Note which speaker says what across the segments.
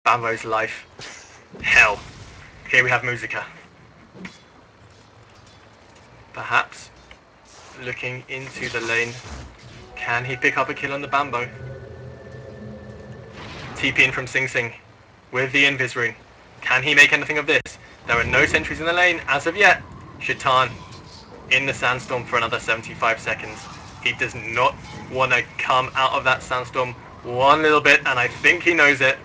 Speaker 1: Bambo's life. Hell. Here we have Musica. Perhaps looking into the lane. Can he pick up a kill on the Bambo? TP in from Sing Sing with the Invis rune. Can he make anything of this? There are no sentries in the lane as of yet. Shaitan in the sandstorm for another 75 seconds. He does not want to come out of that sandstorm one little bit, and I think he knows it.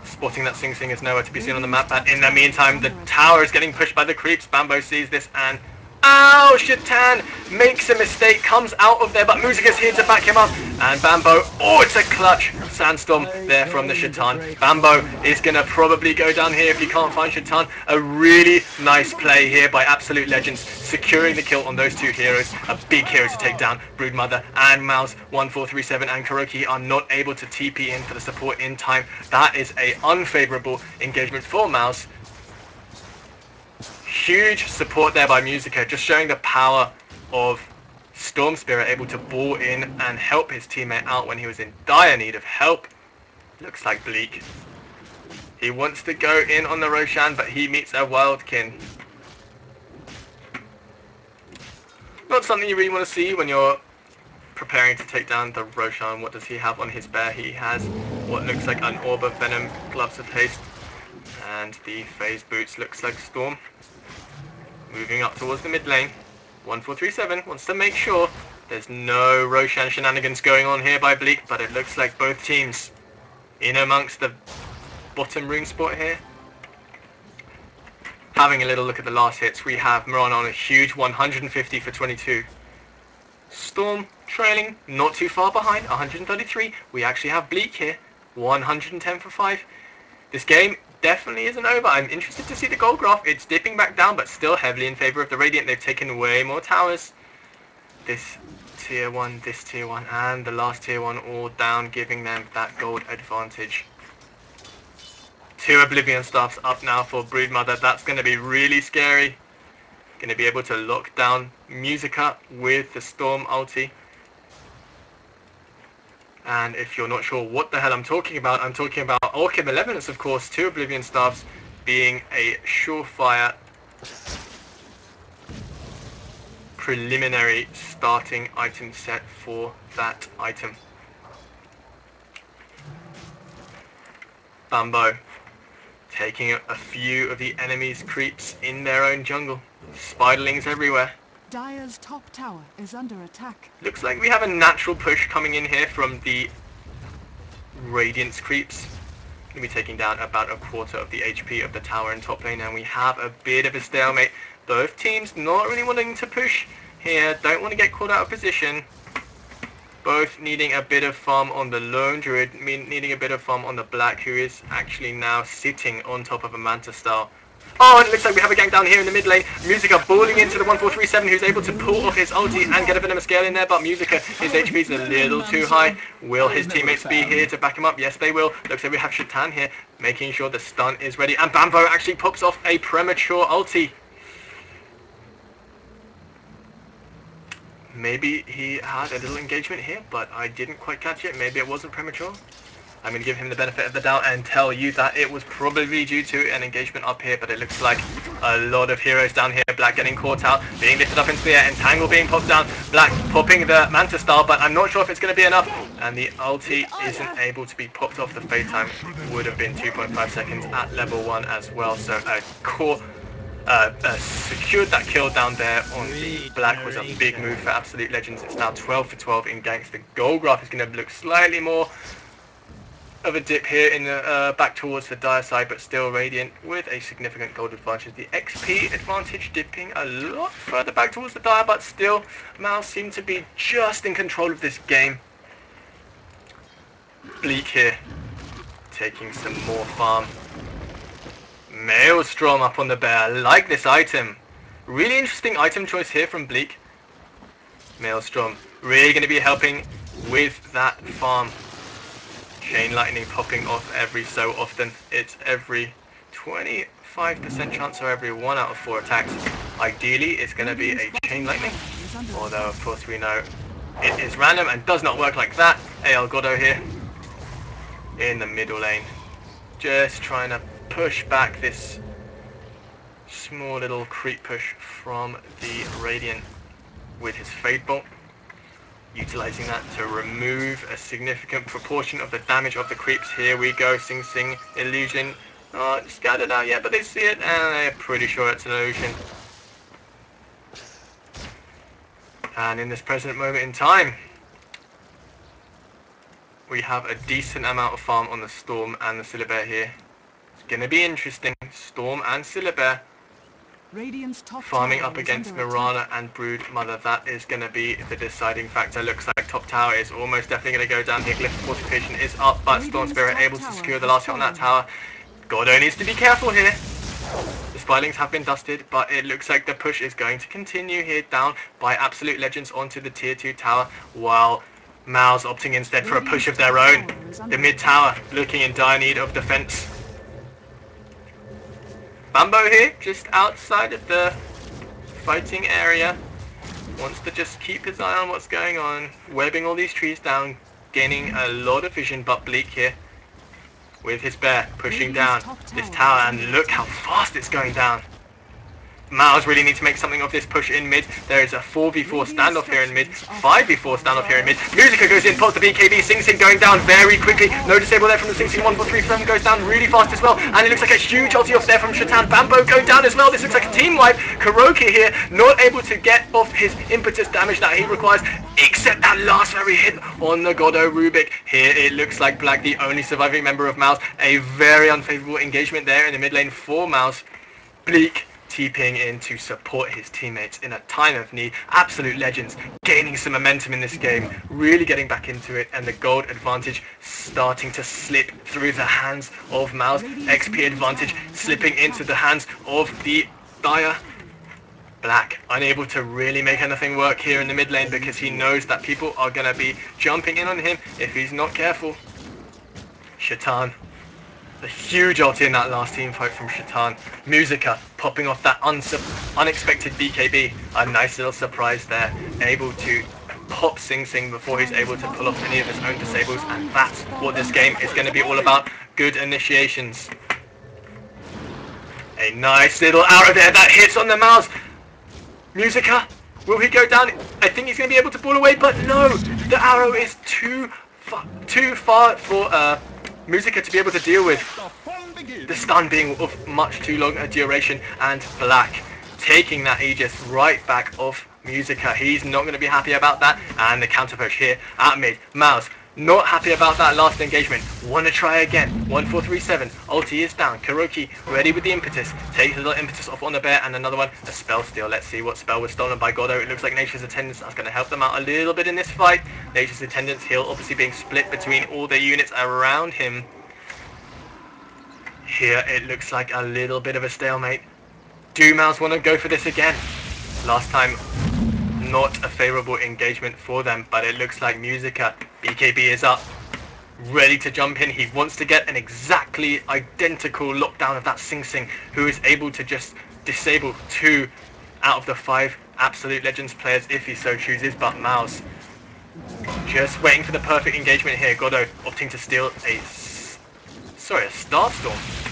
Speaker 1: Spotting that Sing Sing is nowhere to be seen on the map, but in the meantime the tower is getting pushed by the creeps. Bambo sees this and ow! Shaitan makes a mistake, comes out of there, but Musica's here to back him up. And Bambo, oh, it's a clutch sandstorm there from the Shaitan. Bambo is going to probably go down here if he can't find Shaitan. A really nice play here by Absolute Legends, securing the kill on those two heroes. A big hero to take down. Broodmother and Mouz, 1437 and Kuroki are not able to TP in for the support in time. That is a unfavorable engagement for Mouz. Huge support there by Musica, just showing the power of Storm Spirit, able to ball in and help his teammate out when he was in dire need of help. Looks like Bleak. He wants to go in on the Roshan, but he meets a Wildkin. Not something you really want to see when you're preparing to take down the Roshan. What does he have on his bear? He has what looks like an Orb of Venom, Gloves of Haste, and the Phase Boots. Looks like Storm. Moving up towards the mid lane. 1437 wants to make sure there's no Roshan shenanigans going on here by Bleak, but it looks like both teams in amongst the bottom rune spot here. Having a little look at the last hits, we have Miran on a huge 150 for 22. Storm trailing, not too far behind, 133. We actually have Bleak here, 110 for 5. This game definitely isn't over. I'm interested to see the gold graph. It's dipping back down, but still heavily in favor of the Radiant. They've taken way more towers. This tier 1, this tier 1, and the last tier 1 all down, giving them that gold advantage. 2 Oblivion Staffs up now for Broodmother. That's going to be really scary. Going to be able to lock down Musica with the Storm ulti. And if you're not sure what the hell I'm talking about Orchid Malevolence, of course, 2 Oblivion Staffs being a surefire preliminary starting item set for that item. Bambo taking a few of the enemy's creeps in their own jungle. Spiderlings everywhere.
Speaker 2: Dire's top tower is under attack.
Speaker 1: Looks like we have a natural push coming in here from the Radiance creeps. Going to be taking down about a quarter of the HP of the tower in top lane, and we have a bit of a stalemate. Both teams not really wanting to push here, don't want to get caught out of position. Both needing a bit of farm on the lone druid, needing a bit of farm on the black, who is actually now sitting on top of a Manta Star. Oh, and it looks like we have a gank down here in the mid lane. Musica balling into the 1437, who's able to pull off his ulti and get a Venomous Gale in there, but Musica, his HP is a little too high. Will his teammates be here to back him up? Yes, they will. Looks like we have Shaitan here, making sure the stun is ready, and Bambo actually pops off a premature ulti. Maybe he had a little engagement here, but I didn't quite catch it. Maybe it wasn't premature. I'm going to give him the benefit of the doubt and tell you that it was probably due to an engagement up here, but it looks like a lot of heroes down here. Black getting caught out, being lifted up into the air, Entangle being popped down, Black popping the Manta Star, but I'm not sure if it's going to be enough, and the ulti isn't able to be popped off. The fade time would have been 2.5 seconds at level 1 as well, so a core secured that kill down there on the Black was a big move for Absolute Legends. It's now 12 for 12 in ganks. The gold graph is going to look slightly more of a dip here in the back towards the dire side, but still Radiant with a significant gold advantage. The XP advantage dipping a lot further back towards the dire, but still Mouz seem to be just in control of this game. Bleak here taking some more farm. Maelstrom up on the bear. I like this item. Really interesting item choice here from Bleak. Maelstrom really going to be helping with that farm. Chain Lightning popping off every so often. It's every 25% chance, or every 1 out of 4 attacks. Ideally, it's going to be a Chain Lightning, although of course we know it is random and does not work like that. AL Goddo here. in the middle lane. Just trying to push back this small little creep push from the Radiant with his Fade Bolt, utilizing that to remove a significant proportion of the damage of the creeps. Here we go, Sing Sing illusion. Not scattered out yet, but they see it and they're pretty sure it's an illusion. And in this present moment in time, we have a decent amount of farm on the Storm and the Syllabear here. It's going to be interesting. Storm and Syllabear farming up against Mirana and Brood Mother. That is going to be the deciding factor. Looks like top tower is almost definitely going to go down here. Glyph Fortification is up, but Storm Spirit able to secure the last hit on that tower. Gordo needs to be careful here. The Spylings have been dusted, but it looks like the push is going to continue here down by Absolute Legends onto the tier 2 tower, while Mouz opting instead for a push of their own. The mid tower looking in dire need of defense. Bambo here, just outside of the fighting area, wants to just keep his eye on what's going on, webbing all these trees down, gaining a lot of vision, but Bleak here with his bear pushing down this tower, and look how fast it's going down. Mouz really need to make something of this push in mid. There is a 4v4 standoff here in mid, 5v4 standoff here in mid. Musica goes in, pops the BKB, Sing Sing going down very quickly. No disable there from the Sing Sing, 1-4-3-7 goes down really fast as well. And it looks like a huge ulti off there from Shatan. Bambo going down as well. This looks like a team wipe. Kuroki here, not able to get off his impetus damage that he requires, except that last very hit on the Goddo Rubik. Here it looks like Black, the only surviving member of Mouz. A very unfavorable engagement there in the mid lane for Mouz. Bleak TPing in to support his teammates in a time of need. Absolute Legends gaining some momentum in this game, really getting back into it, and the gold advantage starting to slip through the hands of Mouz. XP advantage slipping into the hands of the Dire. Black unable to really make anything work here in the mid lane because he knows that people are going to be jumping in on him if he's not careful. Shatan, a huge ulti in that last team fight from Shatan. Musica popping off that unexpected BKB. A nice little surprise there. Able to pop Sing Sing before he's able to pull off any of his own disables. And that's what this game is going to be all about. Good initiations. A nice little arrow there that hits on the Mouz. Musica, will he go down? I think he's going to be able to pull away, but no! The arrow is too far for Musica to be able to deal with. The stun being of much too long a duration, and Black taking that Aegis right back off Musica. He's not going to be happy about that, and the counter push here at mid. Mouz not happy about that last engagement. Want to try again. 1-4-3-7. Ulti is down. Kuroki ready with the impetus. Takes a little impetus off on the bear, and another one, a spell steal. Let's see what spell was stolen by Goddo. It looks like Nature's Attendance. That's going to help them out a little bit in this fight. Nature's Attendance heal obviously being split between all the units around him. Here it looks like a little bit of a stalemate. Do Mouz want to go for this again? Last time, not a favourable engagement for them, but it looks like Musica, BKB is up, ready to jump in. He wants to get an exactly identical lockdown of that Sing Sing, who is able to just disable 2 out of the 5 Absolute Legends players if he so chooses, but Mouz just waiting for the perfect engagement here. Goddo opting to steal a Starstorm.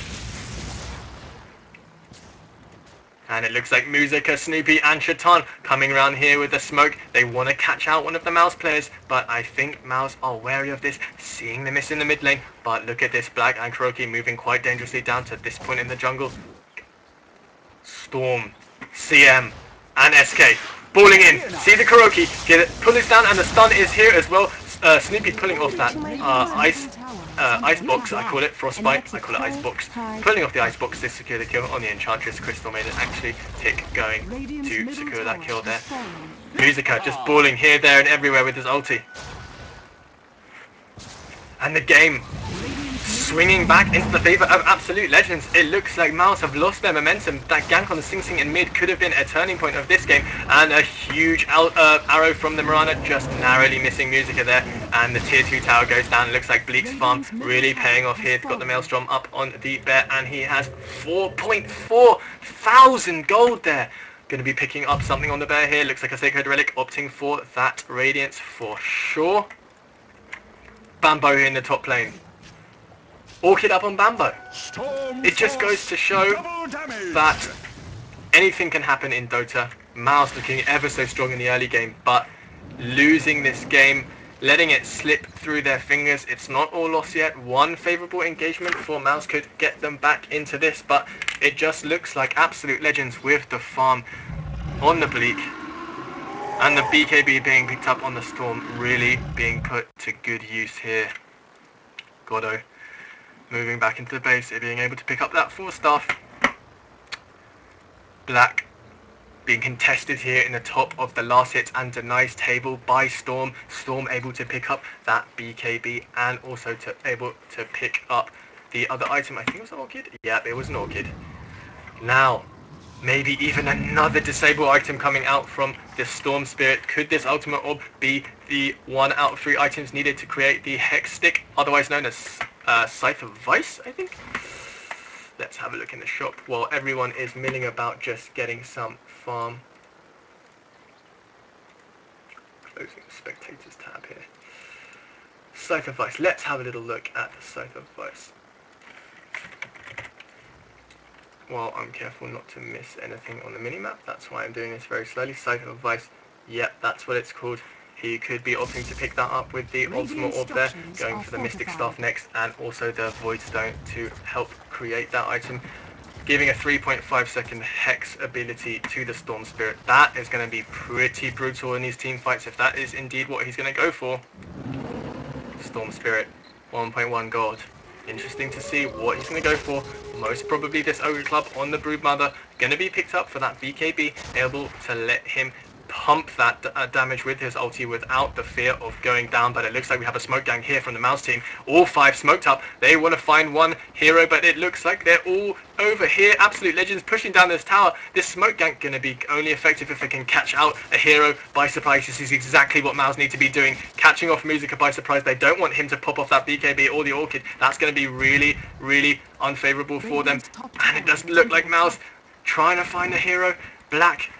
Speaker 1: And it looks like Musica, Snoopy and Shatan coming around here with the smoke. They want to catch out one of the Mouz players, but I think Mouz are wary of this, seeing the miss in the mid lane. But look at this, Black and Kuroki moving quite dangerously down to this point in the jungle. Storm, CM and SK balling in. See the Kuroki, get it, pull this down, and the stun is here as well. Snoopy pulling off that icebox, I call it, frostbite, I call it icebox. Pulling off the icebox to secure the kill on the Enchantress. Crystal made it actually tick going to secure that kill there. Musica just balling here, there and everywhere with his ulti. And the game swinging back into the favour of Absolute Legends. It looks like Mouz have lost their momentum. That gank on the Sing Sing in mid could have been a turning point of this game, and a huge arrow from the Mirana just narrowly missing Musica there, and the tier 2 tower goes down. It looks like Bleak's farm really paying off here. Got the Maelstrom up on the bear, and he has 4.4 thousand gold there. Going to be picking up something on the bear here. Looks like a Sacred Relic, opting for that Radiance for sure. Bambo here in the top lane. Orchid up on Bambo. It just goes to show that anything can happen in Dota. Mouz looking ever so strong in the early game, but losing this game, letting it slip through their fingers. It's not all lost yet. One favourable engagement for Mouz could get them back into this, but it just looks like absolute legends with the farm on the Bleak and the BKB being picked up on the Storm really being put to good use here. Goddo moving back into the base, being able to pick up that 4-staff. Black being contested here in the top of the last hit and denies table by Storm. Storm able to pick up that BKB and also able to pick up the other item. I think it was an Orchid? Yeah, it was an Orchid. Now, maybe even another disable item coming out from the Storm Spirit. Could this ultimate orb be the 1 out of 3 items needed to create the Hex Stick, otherwise known as Scythe of Vice, I think? Let's have a look in the shop while everyone is milling about just getting some farm. Closing the spectators tab here. Scythe of Vice. Let's have a little look at the Scythe of Vice. While I'm careful not to miss anything on the minimap, that's why I'm doing this very slowly. Scythe of Vice. Yep, that's what it's called. He could be opting to pick that up with the ultimate orb there, going for the Mystic Staff next, and also the Void Stone to help create that item, giving a 3.5 second Hex ability to the Storm Spirit. That is going to be pretty brutal in these team fights if that is indeed what he's going to go for. Storm Spirit, 1.1 gold. Interesting to see what he's going to go for. Most probably this Ogre Club on the Broodmother, going to be picked up for that BKB, able to let him pump that damage with his ulti without the fear of going down. But it looks like we have a smoke gang here from the Mouz team. All 5 smoked up. They want to find one hero, but it looks like they're all over here. Absolute legends pushing down this tower. This smoke gang going to be only effective if they can catch out a hero by surprise. This is exactly what Mouz need to be doing, catching off Musica by surprise. They don't want him to pop off that BKB or the Orchid. That's going to be really, really unfavorable for them. And it doesn't look like Mouz trying to find a hero. Black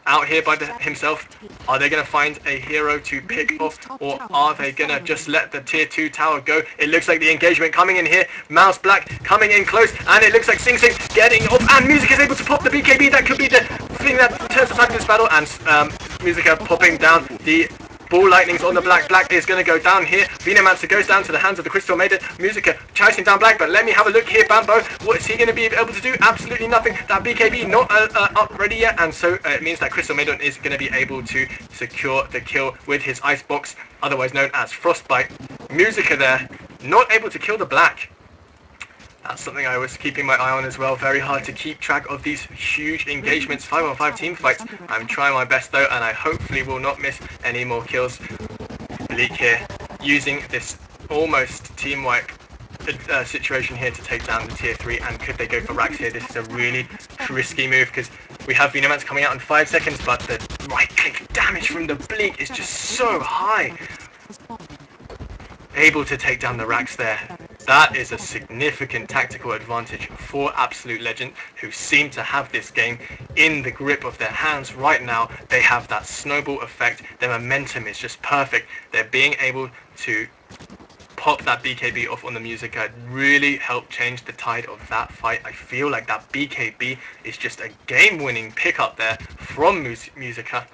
Speaker 1: out here by himself. Are they going to find a hero to pick off, or are they going to just let the tier 2 tower go? It looks like the engagement coming in here. Mouz Black coming in close, and it looks like Sing Sing getting off, and Musica is able to pop the BKB. That could be the thing that turns the tide of this battle, and Musica popping down the Ball Lightnings on the Black. Black is going to go down here. Venomancer goes down to the hands of the Crystal Maiden. Musica chasing down Black, but let me have a look here. Bambo, what is he going to be able to do? Absolutely nothing. That BKB not up ready yet, and so it means that Crystal Maiden is going to be able to secure the kill with his Icebox, otherwise known as Frostbite. Musica there, not able to kill the Black. That's something I was keeping my eye on as well. Very hard to keep track of these huge engagements, 5-on-5 team fights. I'm trying my best though, and I hopefully will not miss any more kills. Bleak here, using this almost team-wide situation here to take down the tier 3, and could they go for racks here? This is a really risky move because we have Venomancer coming out in 5 seconds, but the right-click damage from the Bleak is just so high. Able to take down the racks there. That is a significant tactical advantage for Absolute Legend, who seem to have this game in the grip of their hands right now. They have that snowball effect. Their momentum is just perfect. They're being able to pop that BKB off on the Musica, really helped change the tide of that fight. I feel like that BKB is just a game-winning pickup there from Musica.